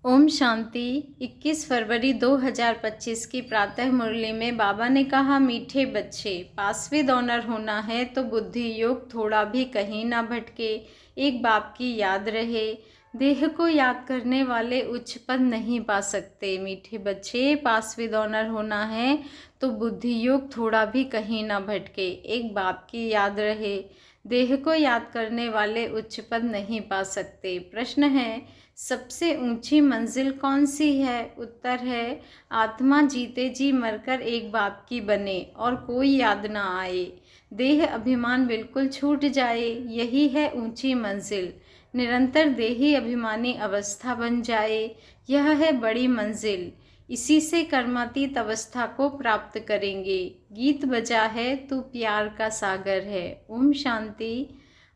ओम शांति। 21 फरवरी 2025 की प्रातः मुरली में बाबा ने कहा, मीठे बच्चे, पासवें ऑनर होना है तो बुद्धि योग थोड़ा भी कहीं ना भटके, एक बाप की याद रहे। देह को याद करने वाले उच्च पद नहीं पा सकते। मीठे बच्चे, पासवें ऑनर होना है तो बुद्धि योग थोड़ा भी कहीं ना भटके, एक बाप की याद रहे। देह को याद करने वाले उच्च पद नहीं पा सकते। प्रश्न है, सबसे ऊंची मंजिल कौन सी है? उत्तर है, आत्मा जीते जी मरकर एक बाप की बने और कोई याद ना आए, देह अभिमान बिल्कुल छूट जाए, यही है ऊंची मंजिल। निरंतर देही अभिमानी अवस्था बन जाए, यह है बड़ी मंजिल। इसी से कर्मातीत अवस्था को प्राप्त करेंगे। गीत बजा है तू प्यार का सागर है। ओम शांति।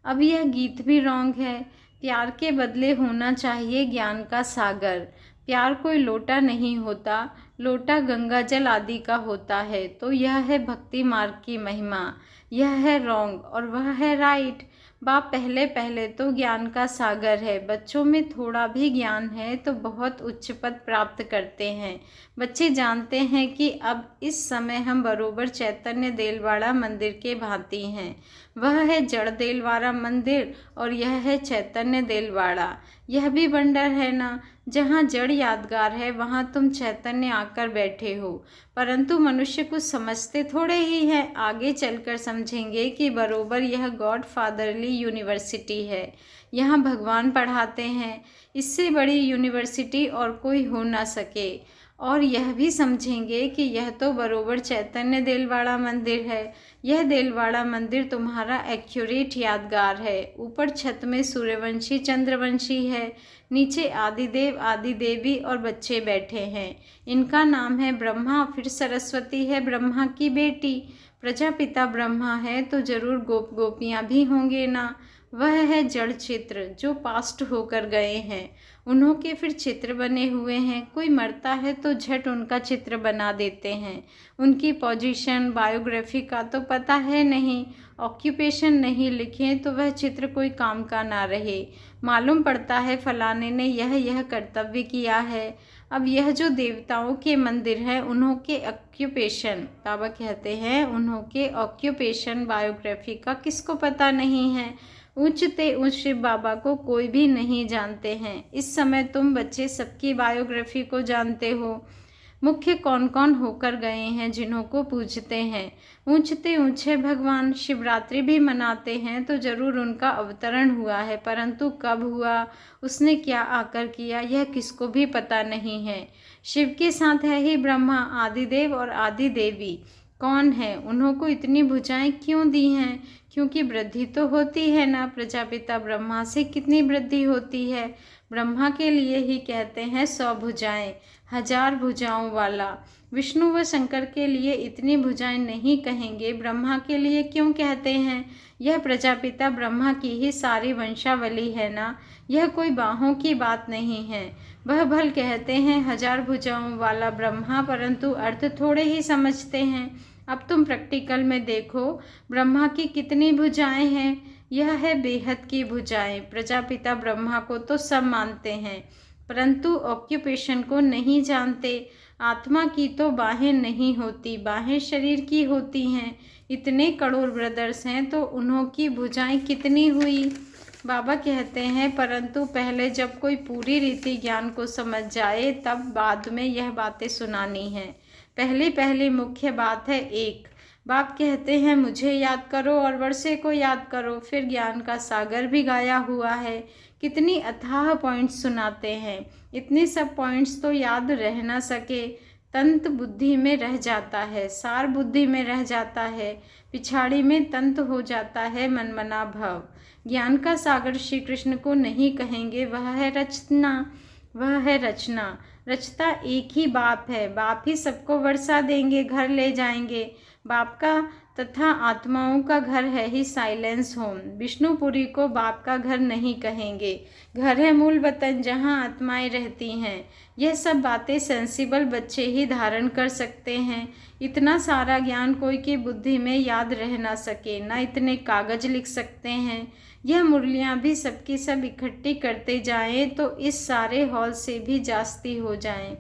अब यह गीत भी रॉन्ग है। प्यार के बदले होना चाहिए ज्ञान का सागर। प्यार कोई लोटा नहीं होता, लोटा गंगा जल आदि का होता है। तो यह है भक्ति मार्ग की महिमा। यह है रॉन्ग और वह है राइट। बाप पहले पहले तो ज्ञान का सागर है। बच्चों में थोड़ा भी ज्ञान है तो बहुत उच्च पद प्राप्त करते हैं। बच्चे जानते हैं कि अब इस समय हम बरोबर चैतन्य देलवाड़ा मंदिर के भांति हैं। वह है जड़ देलवाड़ा मंदिर और यह है चैतन्य देलवाड़ा। यह भी वंडर है ना, जहाँ जड़ यादगार है वहाँ तुम चैतन्य आकर बैठे हो। परंतु मनुष्य कुछ समझते थोड़े ही हैं। आगे चलकर समझेंगे कि बरोबर यह गॉड फादरली यूनिवर्सिटी है। यहाँ भगवान पढ़ाते हैं। इससे बड़ी यूनिवर्सिटी और कोई हो ना सके। और यह भी समझेंगे कि यह तो बरोबर चैतन्य देलवाड़ा मंदिर है। यह देलवाड़ा मंदिर तुम्हारा एक्यूरेट यादगार है। ऊपर छत में सूर्यवंशी चंद्रवंशी है, नीचे आदिदेव आदि देवी और बच्चे बैठे हैं। इनका नाम है ब्रह्मा। फिर सरस्वती है ब्रह्मा की बेटी। प्रजापिता ब्रह्मा है तो जरूर गोप गोपियाँ भी होंगे ना। वह है जड़ चित्र जो पास्ट होकर गए हैं, उन्हों के फिर चित्र बने हुए हैं। कोई मरता है तो झट उनका चित्र बना देते हैं। उनकी पोजीशन बायोग्राफी का तो पता है नहीं, ऑक्यूपेशन नहीं लिखे तो वह चित्र कोई काम का ना रहे। मालूम पड़ता है फलाने ने यह कर्तव्य किया है। अब यह जो देवताओं के मंदिर है, उन्हों के ऑक्यूपेशन, बाबा कहते हैं उन्हों के ऑक्यूपेशन बायोग्राफी का किसको पता नहीं है। ऊंचते ऊंच शिव बाबा को कोई भी नहीं जानते हैं। इस समय तुम बच्चे सबकी बायोग्राफी को जानते हो। मुख्य कौन कौन होकर गए हैं जिन्हों को पूजते हैं। ऊंचते ऊंचे भगवान। शिवरात्रि भी मनाते हैं तो जरूर उनका अवतरण हुआ है, परंतु कब हुआ, उसने क्या आकर किया, यह किसको भी पता नहीं है। शिव के साथ है ही ब्रह्मा, आदिदेव और आदि देवी। कौन है? उन्हों को इतनी भुजाएं क्यों दी हैं? क्योंकि वृद्धि तो होती है ना। प्रजापिता ब्रह्मा से कितनी वृद्धि होती है। ब्रह्मा के लिए ही कहते हैं 100 भुजाएं, 1000 भुजाओं वाला। विष्णु व शंकर के लिए इतनी भुजाएं नहीं कहेंगे, ब्रह्मा के लिए क्यों कहते हैं? यह प्रजापिता ब्रह्मा की ही सारी वंशावली है ना, यह कोई बाहों की बात नहीं है। वह भल कहते हैं 1000 भुजाओं वाला ब्रह्मा, परंतु अर्थ थोड़े ही समझते हैं। अब तुम प्रैक्टिकल में देखो, ब्रह्मा की कितनी भुजाएं हैं। यह है बेहद की भुजाएं। प्रजापिता ब्रह्मा को तो सब मानते हैं, परंतु ऑक्यूपेशन को नहीं जानते। आत्मा की तो बाहें नहीं होती, बाहें शरीर की होती हैं। इतने करोड़ ब्रदर्स हैं तो उन्हों की भुजाएं कितनी हुई। बाबा कहते हैं परंतु पहले जब कोई पूरी रीति ज्ञान को समझ जाए तब बाद में यह बातें सुनानी है। पहली पहली मुख्य बात है एक। बाप कहते हैं मुझे याद करो और वर्षे को याद करो। फिर ज्ञान का सागर भी गाया हुआ है। कितनी अथाह पॉइंट्स सुनाते हैं। इतने सब पॉइंट्स तो याद रह ना सके। तंत बुद्धि में रह जाता है, सार बुद्धि में रह जाता है, पिछाड़ी में तंत हो जाता है मनमना भव। ज्ञान का सागर श्री कृष्ण को नहीं कहेंगे, वह है रचना, वह है रचना। रचता एक ही बाप है। बाप ही सबको वर्षा देंगे, घर ले जाएंगे। बाप का तथा आत्माओं का घर है ही साइलेंस होम। विष्णुपुरी को बाप का घर नहीं कहेंगे, घर है मूल वतन जहाँ आत्माएं रहती हैं। यह सब बातें सेंसिबल बच्चे ही धारण कर सकते हैं। इतना सारा ज्ञान कोई की बुद्धि में याद रह ना सके, ना इतने कागज लिख सकते हैं। यह मुरलियाँ भी सबकी सब इकट्ठी करते जाएं तो इस सारे हॉल से भी जास्ती हो जाएं।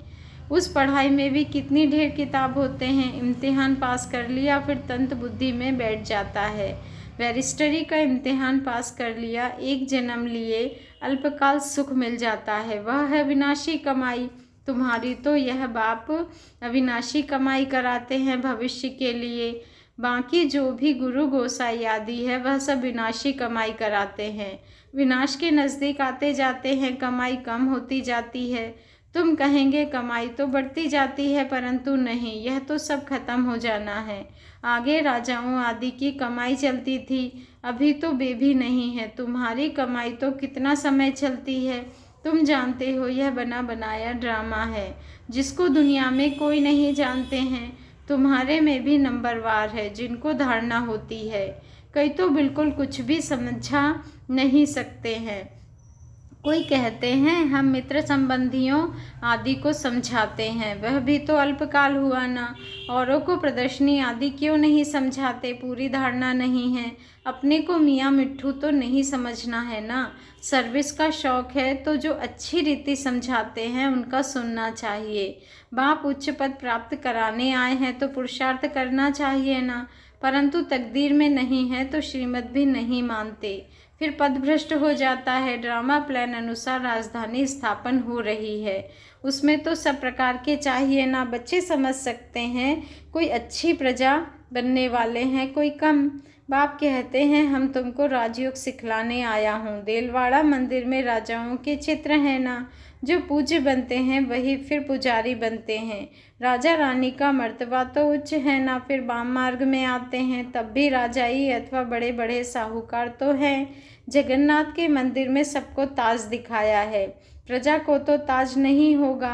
उस पढ़ाई में भी कितनी ढेर किताब होते हैं। इम्तिहान पास कर लिया फिर तंत बुद्धि में बैठ जाता है। बैरिस्टरी का इम्तिहान पास कर लिया, एक जन्म लिए अल्पकाल सुख मिल जाता है, वह है विनाशी कमाई। तुम्हारी तो यह बाप अविनाशी कमाई कराते हैं भविष्य के लिए। बाकी जो भी गुरु गोसाई आदि है वह सब विनाशी कमाई कराते हैं। विनाश के नज़दीक आते जाते हैं, कमाई कम होती जाती है। तुम कहेंगे कमाई तो बढ़ती जाती है, परंतु नहीं, यह तो सब खत्म हो जाना है। आगे राजाओं आदि की कमाई चलती थी, अभी तो वे भी नहीं है। तुम्हारी कमाई तो कितना समय चलती है। तुम जानते हो यह बना बनाया ड्रामा है जिसको दुनिया में कोई नहीं जानते हैं। तुम्हारे में भी नंबरवार है जिनको धारणा होती है, कई तो बिल्कुल कुछ भी समझा नहीं सकते हैं। कोई कहते हैं हम मित्र संबंधियों आदि को समझाते हैं, वह भी तो अल्पकाल हुआ ना। औरों को प्रदर्शनी आदि क्यों नहीं समझाते, पूरी धारणा नहीं है। अपने को मियाँ मिट्ठू तो नहीं समझना है ना। सर्विस का शौक है तो जो अच्छी रीति समझाते हैं उनका सुनना चाहिए। बाप उच्च पद प्राप्त कराने आए हैं तो पुरुषार्थ करना चाहिए ना, परंतु तकदीर में नहीं है तो श्रीमत भी नहीं मानते, फिर पदभ्रष्ट हो जाता है। ड्रामा प्लान अनुसार राजधानी स्थापन हो रही है, उसमें तो सब प्रकार के चाहिए ना। बच्चे समझ सकते हैं, कोई अच्छी प्रजा बनने वाले हैं, कोई कम। बाप कहते हैं हम तुमको राजयोग सिखलाने आया हूँ। देलवाड़ा मंदिर में राजाओं के चित्र हैं ना, जो पूज्य बनते हैं वही फिर पुजारी बनते हैं। राजा रानी का मर्तबा तो उच्च है ना, फिर वाम मार्ग में आते हैं तब भी राजाई अथवा बड़े बड़े साहूकार तो हैं। जगन्नाथ के मंदिर में सबको ताज दिखाया है, प्रजा को तो ताज नहीं होगा।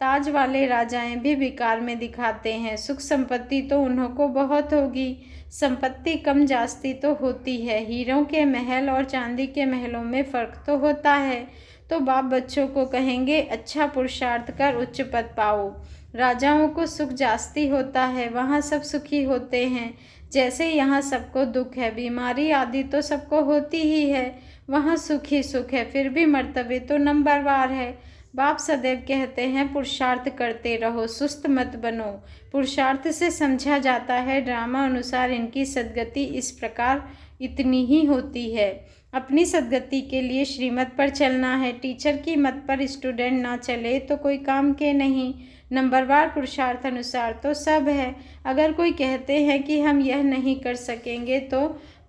ताज वाले राजाएं भी विकार में दिखाते हैं। सुख संपत्ति तो उन्हों को बहुत होगी, संपत्ति कम जास्ती तो होती है। हीरों के महल और चांदी के महलों में फ़र्क तो होता है। तो बाप बच्चों को कहेंगे अच्छा पुरुषार्थ कर उच्च पद पाओ। राजाओं को सुख जास्ती होता है, वहाँ सब सुखी होते हैं। जैसे यहाँ सबको दुख है, बीमारी आदि तो सबको होती ही है, वहाँ सुख ही सुख है, फिर भी मर्तबे तो नंबरवार है। बाप सदैव कहते हैं पुरुषार्थ करते रहो, सुस्त मत बनो। पुरुषार्थ से समझा जाता है ड्रामा अनुसार इनकी सद्गति इस प्रकार इतनी ही होती है। अपनी सद्गति के लिए श्रीमत पर चलना है, टीचर की मत पर स्टूडेंट ना चले तो कोई काम के नहीं। नंबरवार पुरुषार्थ अनुसार तो सब है। अगर कोई कहते हैं कि हम यह नहीं कर सकेंगे तो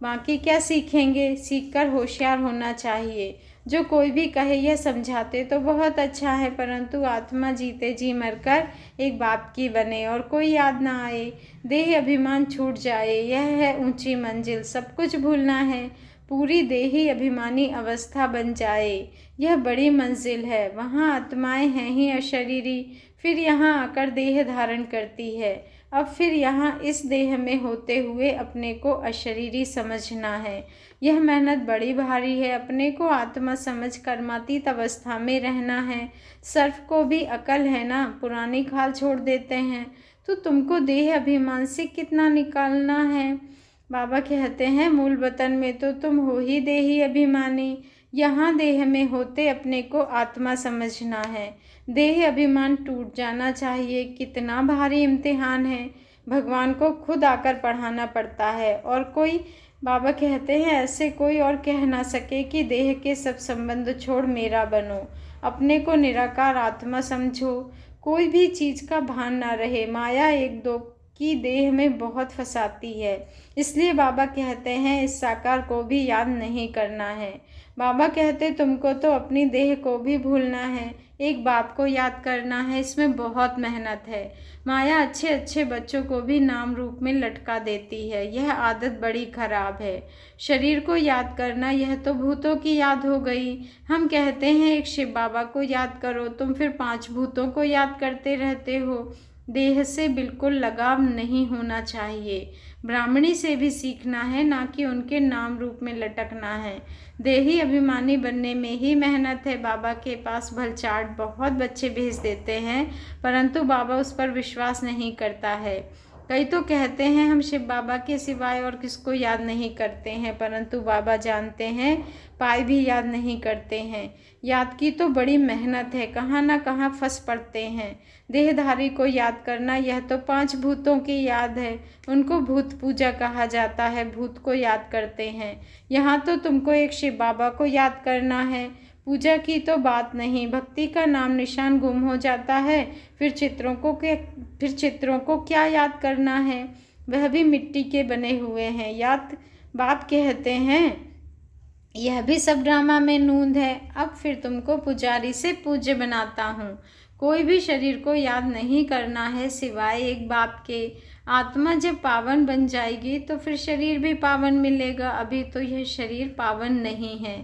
बाकी क्या सीखेंगे। सीखकर होशियार होना चाहिए। जो कोई भी कहे यह समझाते तो बहुत अच्छा है, परंतु आत्मा जीते जी मरकर एक बाप की बने और कोई याद ना आए, देह अभिमान छूट जाए, यह है ऊंची मंजिल। सब कुछ भूलना है, पूरी देही अभिमानी अवस्था बन जाए, यह बड़ी मंजिल है। वहाँ आत्माएं हैं ही अशरीरी, फिर यहाँ आकर देह धारण करती है। अब फिर यहाँ इस देह में होते हुए अपने को अशरीरी समझना है। यह मेहनत बड़ी भारी है। अपने को आत्मा समझ कर्मातीत अवस्था में रहना है। सर्फ को भी अकल है ना, पुरानी खाल छोड़ देते हैं, तो तुमको देह अभिमान से कितना निकालना है। बाबा कहते हैं मूल वतन में तो तुम हो ही देही अभिमानी, यहाँ देह में होते अपने को आत्मा समझना है। देह अभिमान टूट जाना चाहिए। कितना भारी इम्तिहान है, भगवान को खुद आकर पढ़ाना पड़ता है। और कोई बाबा कहते हैं ऐसे कोई और कह ना सके कि देह के सब संबंध छोड़ मेरा बनो, अपने को निराकार आत्मा समझो, कोई भी चीज़ का भान ना रहे। माया एक दो की देह में बहुत फंसाती है, इसलिए बाबा कहते हैं इस साकार को भी याद नहीं करना है। बाबा कहते तुमको तो अपनी देह को भी भूलना है, एक बाप को याद करना है, इसमें बहुत मेहनत है। माया अच्छे अच्छे बच्चों को भी नाम रूप में लटका देती है, यह आदत बड़ी खराब है। शरीर को याद करना यह तो भूतों की याद हो गई। हम कहते हैं एक शिव बाबा को याद करो, तुम फिर 5 भूतों को याद करते रहते हो। देह से बिल्कुल लगाव नहीं होना चाहिए। ब्राह्मणी से भी सीखना है, ना कि उनके नाम रूप में लटकना है। देही अभिमानी बनने में ही मेहनत है। बाबा के पास भलचाट बहुत बच्चे भेज देते हैं, परंतु बाबा उस पर विश्वास नहीं करता है। कई तो कहते हैं हम शिव बाबा के सिवाय और किसको याद नहीं करते हैं, परंतु बाबा जानते हैं, पाए भी याद नहीं करते हैं। याद की तो बड़ी मेहनत है, कहाँ ना कहाँ फंस पड़ते हैं। देहधारी को याद करना यह तो 5 भूतों की याद है, उनको भूत पूजा कहा जाता है, भूत को याद करते हैं। यहाँ तो तुमको एक शिव बाबा को याद करना है। पूजा की तो बात नहीं, भक्ति का नाम निशान गुम हो जाता है, फिर चित्रों को क्या याद करना है, वह भी मिट्टी के बने हुए हैं। याद बाप कहते हैं यह भी सब ड्रामा में नूंद है। अब फिर तुमको पुजारी से पूज्य बनाता हूँ। कोई भी शरीर को याद नहीं करना है सिवाय एक बाप के। आत्मा जब पावन बन जाएगी तो फिर शरीर भी पावन मिलेगा, अभी तो यह शरीर पावन नहीं है।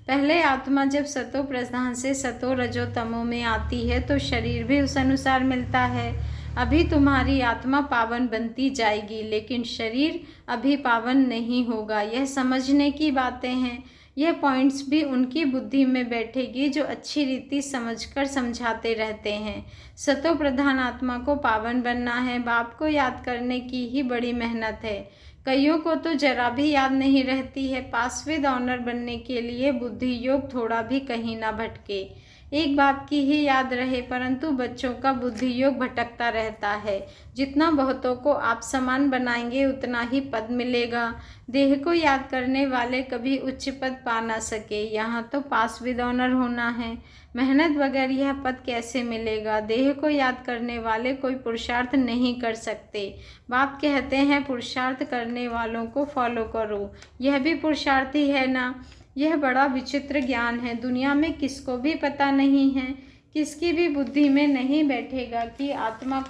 पहले आत्मा जब सतो प्रधान से सतो रजो तमो में आती है तो शरीर भी उस अनुसार मिलता है। अभी तुम्हारी आत्मा पावन बनती जाएगी, लेकिन शरीर अभी पावन नहीं होगा। यह समझने की बातें हैं। यह पॉइंट्स भी उनकी बुद्धि में बैठेगी जो अच्छी रीति समझकर समझाते रहते हैं। सतो प्रधान आत्मा को पावन बनना है, बाप को याद करने की ही बड़ी मेहनत है। कईयों को तो जरा भी याद नहीं रहती है। पास विद ऑनर बनने के लिए बुद्धि योग थोड़ा भी कहीं ना भटके, एक बाप की ही याद रहे, परंतु बच्चों का बुद्धि योग भटकता रहता है। जितना बहुतों को आप समान बनाएंगे उतना ही पद मिलेगा। देह को याद करने वाले कभी उच्च पद पा ना सके। यहाँ तो पास विद ऑनर होना है, मेहनत बगैर यह पद कैसे मिलेगा। देह को याद करने वाले कोई पुरुषार्थ नहीं कर सकते। बाप कहते हैं पुरुषार्थ करने वालों को फॉलो करो, यह भी पुरुषार्थ ही है ना। यह बड़ा विचित्र ज्ञान है, दुनिया में किसको भी पता नहीं है, किसकी भी बुद्धि में नहीं बैठेगा कि आत्मा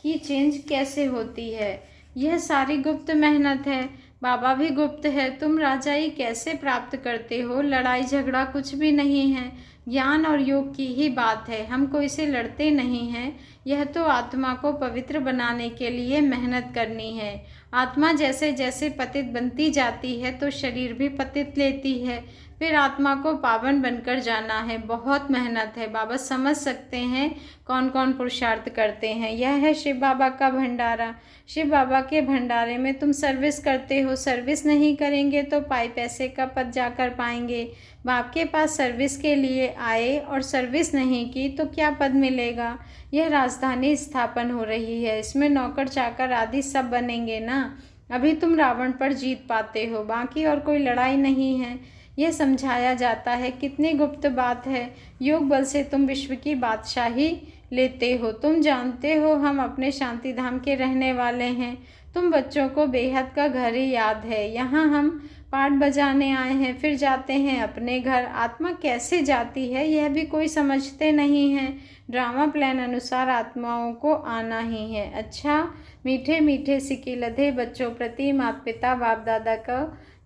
की चेंज कैसे होती है। यह सारी गुप्त मेहनत है। बाबा भी गुप्त है। तुम राजाई कैसे प्राप्त करते हो, लड़ाई झगड़ा कुछ भी नहीं है, ज्ञान और योग की ही बात है। हम कोई से लड़ते नहीं हैं, यह तो आत्मा को पवित्र बनाने के लिए मेहनत करनी है। आत्मा जैसे जैसे पतित बनती जाती है तो शरीर भी पतित लेती है, फिर आत्मा को पावन बनकर जाना है। बहुत मेहनत है। बाबा समझ सकते हैं कौन कौन पुरुषार्थ करते हैं। यह है शिव बाबा का भंडारा। शिव बाबा के भंडारे में तुम सर्विस करते हो, सर्विस नहीं करेंगे तो पाई पैसे का पद जाकर पाएंगे। बाप के पास सर्विस के लिए आए और सर्विस नहीं की तो क्या पद मिलेगा। यह राजधानी स्थापन हो रही है, इसमें नौकर चाकर आदि सब बनेंगे ना। अभी तुम रावण पर जीत पाते हो, बाकी और कोई लड़ाई नहीं है। यह समझाया जाता है, कितनी गुप्त बात है। योग बल से तुम विश्व की बादशाही लेते हो। तुम जानते हो हम अपने शांति धाम के रहने वाले हैं। तुम बच्चों को बेहद का घर ही याद है। यहाँ हम पाठ बजाने आए हैं, फिर जाते हैं अपने घर। आत्मा कैसे जाती है यह भी कोई समझते नहीं है। ड्रामा प्लान अनुसार आत्माओं को आना ही है। अच्छा, मीठे मीठे सिके लधे बच्चों प्रति माता पिता बाप दादा का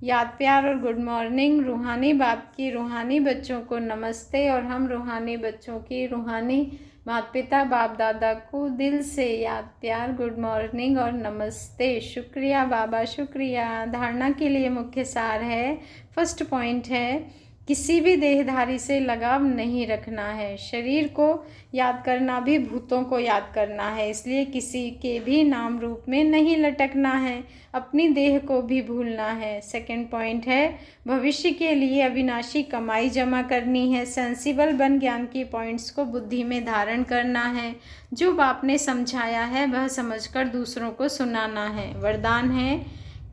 याद प्यार और गुड मॉर्निंग। रूहानी बाप की रूहानी बच्चों को नमस्ते, और हम रूहानी बच्चों की रूहानी माता पिता बाप दादा को दिल से याद प्यार, गुड मॉर्निंग और नमस्ते। शुक्रिया बाबा, शुक्रिया। धारणा के लिए मुख्य सार है, फर्स्ट पॉइंट है, किसी भी देहधारी से लगाव नहीं रखना है। शरीर को याद करना भी भूतों को याद करना है, इसलिए किसी के भी नाम रूप में नहीं लटकना है। अपनी देह को भी भूलना है। सेकंड पॉइंट है, भविष्य के लिए अविनाशी कमाई जमा करनी है। सेंसिबल बन ज्ञान की पॉइंट्स को बुद्धि में धारण करना है। जो बाप ने समझाया है वह समझकर दूसरों को सुनाना है। वरदान है,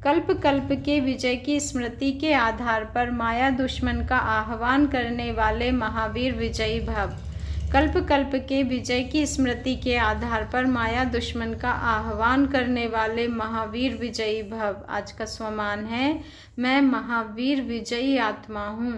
कल्प कल्प के विजय की स्मृति के आधार पर माया दुश्मन का आह्वान करने वाले महावीर विजयी भव। कल्प कल्प के विजय की स्मृति के आधार पर माया दुश्मन का आह्वान करने वाले महावीर विजयी भव। आज का स्वमान है, मैं महावीर विजयी आत्मा हूँ।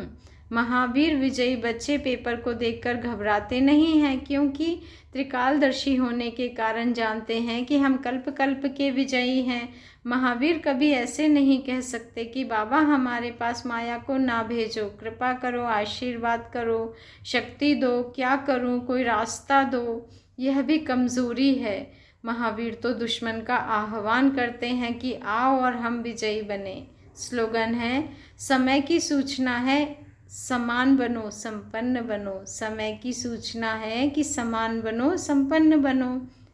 महावीर विजयी बच्चे पेपर को देखकर घबराते नहीं हैं, क्योंकि त्रिकालदर्शी होने के कारण जानते हैं कि हम कल्प कल्प के विजयी हैं। महावीर कभी ऐसे नहीं कह सकते कि बाबा हमारे पास माया को ना भेजो, कृपा करो, आशीर्वाद करो, शक्ति दो, क्या करूं, कोई रास्ता दो। यह भी कमज़ोरी है। महावीर तो दुश्मन का आह्वान करते हैं कि आओ और हम विजयी बने। स्लोगन है, समय की सूचना है, समान बनो, संपन्न बनो। समय की सूचना है कि समान बनो, संपन्न बनो।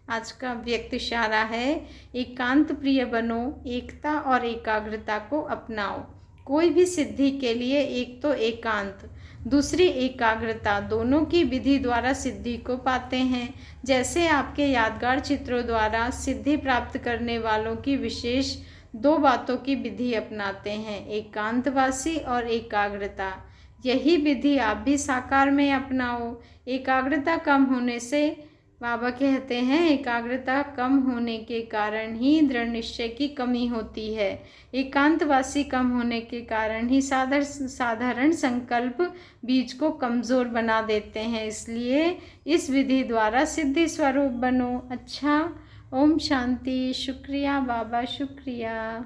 आज का व्यक्त इशारा है, एकांत प्रिय बनो, एकता और एकाग्रता को अपनाओ। कोई भी सिद्धि के लिए एक तो एकांत, दूसरी एकाग्रता, दोनों की विधि द्वारा सिद्धि को पाते हैं। जैसे आपके यादगार चित्रों द्वारा सिद्धि प्राप्त करने वालों की विशेष दो बातों की विधि अपनाते हैं, एकांतवासी और एकाग्रता। यही विधि आप भी साकार में अपनाओ। एकाग्रता कम होने से, बाबा कहते हैं, एकाग्रता कम होने के कारण ही दृढ़ निश्चय की कमी होती है। एकांतवासी कम होने के कारण ही साधारण संकल्प बीज को कमज़ोर बना देते हैं। इसलिए इस विधि द्वारा सिद्धि स्वरूप बनो। अच्छा, ओम शांति। शुक्रिया बाबा, शुक्रिया।